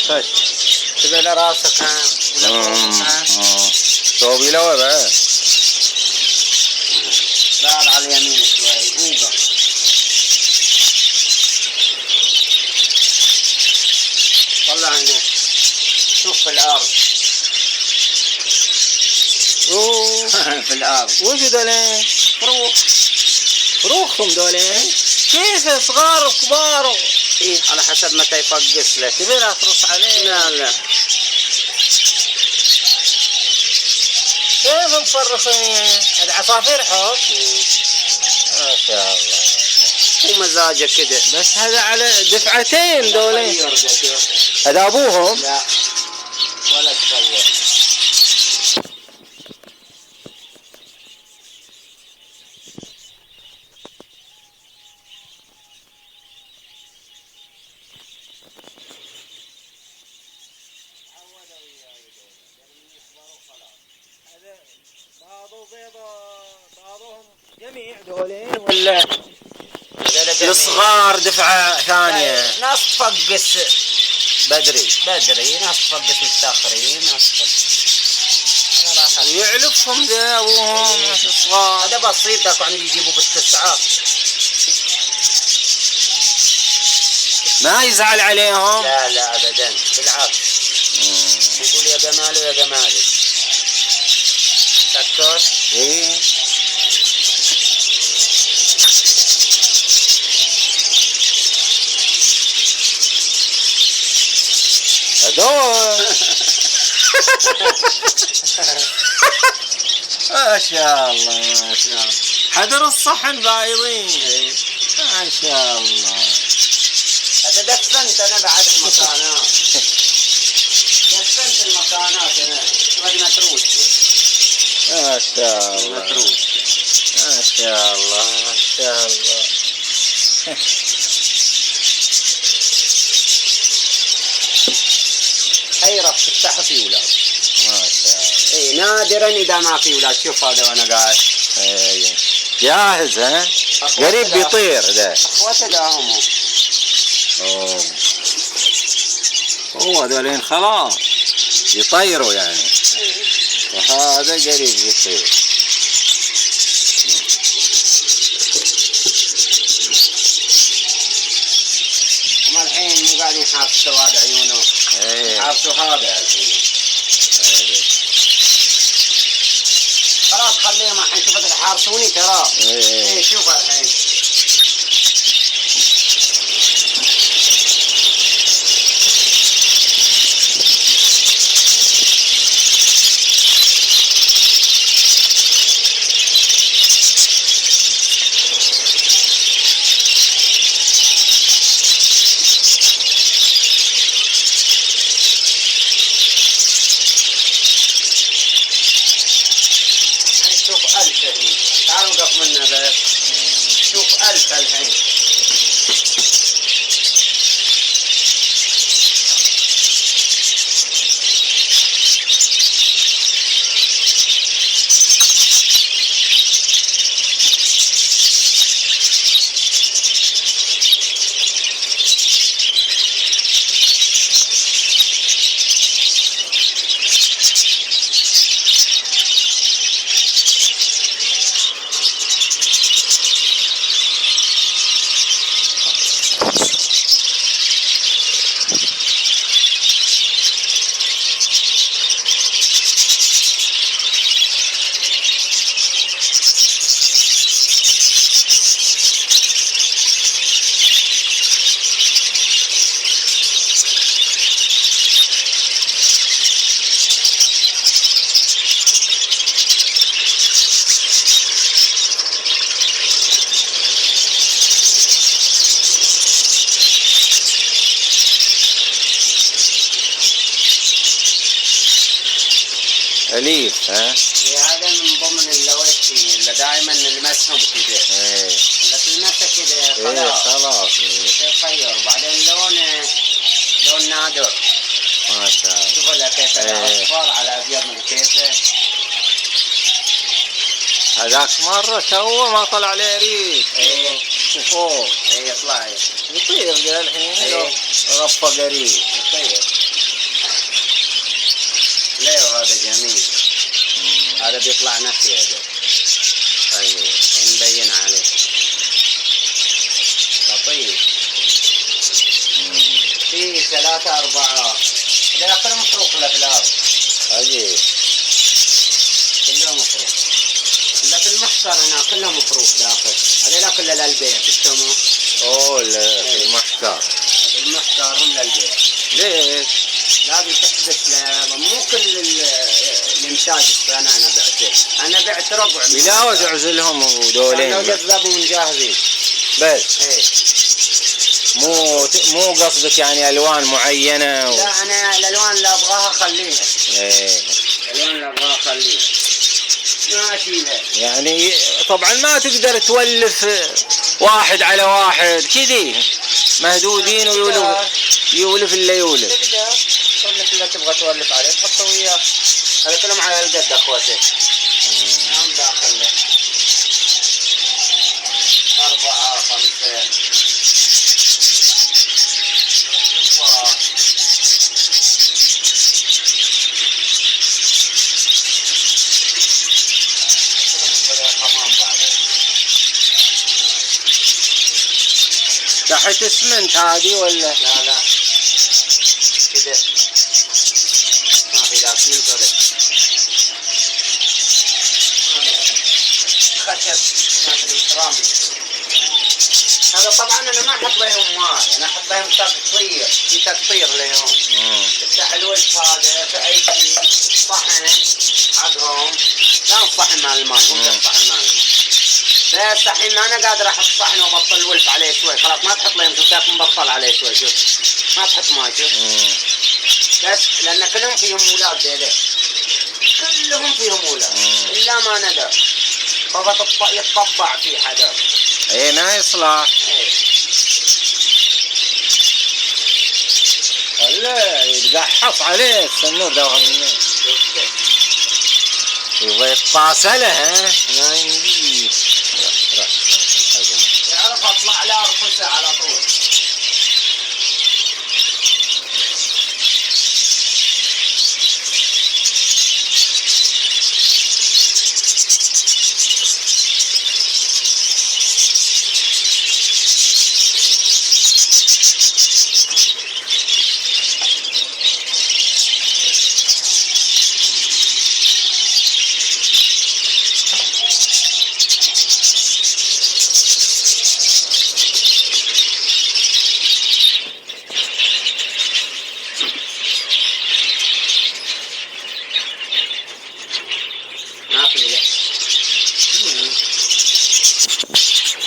خش تبي له راسك ها ولا فوقك ها. صوبي له بعد دار على اليمين شوي اوقف. طلع هنا شوف في الارض. اوه في الارض. وش دولين؟ فروخهم دولين؟ كيف صغار وكبار؟ ايه على حسب متى يفقس لك. تبي لا ترص عليه؟ لا كيف مفرخين؟ هذا عصافير حوض؟ ما شاء الله. ومزاجه كده. بس هذا على دفعتين دولين. طير هذا ابوهم؟ لا ولا تطير. بعضهم بيضة بعضهم جميع دولين ولا الصغار دفعة ثانية؟ ناس تفقس بدري ناس تفقس متاخرين ناس تفقس. ويعلفهم ذا ابوهم الصغار. هذا بسيط ذاك عندي يجيبوا بالتسعة. ما يزعل عليهم؟ لا ابدا بالعكس. يقول يا جمالي يا جمالي. سكر. ايه هذول ما شاء الله ما شاء الله. حذر الصحن بايضين. ما شاء الله. هذا دفنت انا بعد المكانات. دفنت المكانات انا. هذه متروس. ما شاء الله متروس. ما شاء الله ما شاء الله. حيرة تفتح في اولاد. ما شاء الله. اي نادرا اذا ما في اولاد. شوف هذا وانا قاعد. ايه جاهز ها؟ قريب بيطير ذا. اخوته داهم. هو هذولين خلاص يطيروا يعني. وهذا قريب يطير. هم الحين مو قاعدين يحابسوا هذا عيونه. يحابسوا هذا الحين. خلاص خليهم الحين. شوف يحارسوني ترى. ايه شوف الحين. شوف 1000 الحين. تعالوا وقف منا بس. شوف 1000 الحين. أليف ها؟ هذا من ضمن اللويتي اللي دائما نلمسهم كده. اللي تلمسه كده خلاص. خلاص يتغير. وبعدين لون نادر. ما شاء الله. شوف له كيف اصفر على ابيض من كيفه. هذاك مرة تو ما طلع عليه ريق. فوق. يطلع يطير ذا الحين. رفة قريب. يطير. ايوه هذا جميل. هذا بيطلع نقي هذا. ايوه مبين عليه. لطيف. في 3 4 هذا كله مفروق الأبلاب. عجيب. كله مفروق. إلا في المحصر هنا كله مفروق داخل. هذا كله للبيع تشتموا. اوه المحتار. المحصر هم للبيع. ليش؟ لازم تحدث مو كل الانتاج انا بعته. انا بعت ربع. لا تعزلهم ودولين. لو جذبهم جاهزين. بس. ايه. مو قصدك يعني الوان معينه لا انا الالوان اللي ابغاها خليها. ايه. الالوان اللي ابغاها خليها. ما اشيلها. يعني طبعا ما تقدر تولف واحد على واحد كذي مهدودين ويولف اللي يولف. تقدر تولف اللي تبغى تولف عليه تحطه وياه. هذا كلهم على القد اخواتي. نعم داخل له 4 5 تحت اسمنت هذه ولا؟ لا كده ما في لا سمنت ولا خشب ما ادري سيراميك. هذا طبعا انا ما احط لهم ماء، انا احط لهم تقطير، في تقطير لهم. تفتح الوجه هذا في اي شيء صحن حقهم. لا الصحن مال الماء هم الصحن مال الماء. بس الحين ما انا قادر احط صحن وابطل الولف عليه شوي. خلاص ما تحط لهم شوف مبطل عليه شوي. شوف ما تحط ماء شوف. بس لان كلهم فيهم اولاد ديله. كلهم فيهم اولاد الا ما ندى. يتطبع في حدا. ايه ما يصلح. لا يتقحص عليه السنور ده منه. يبغى يتصاصله ها ما يمديك. يعرف اطلع له ارفسه على طول.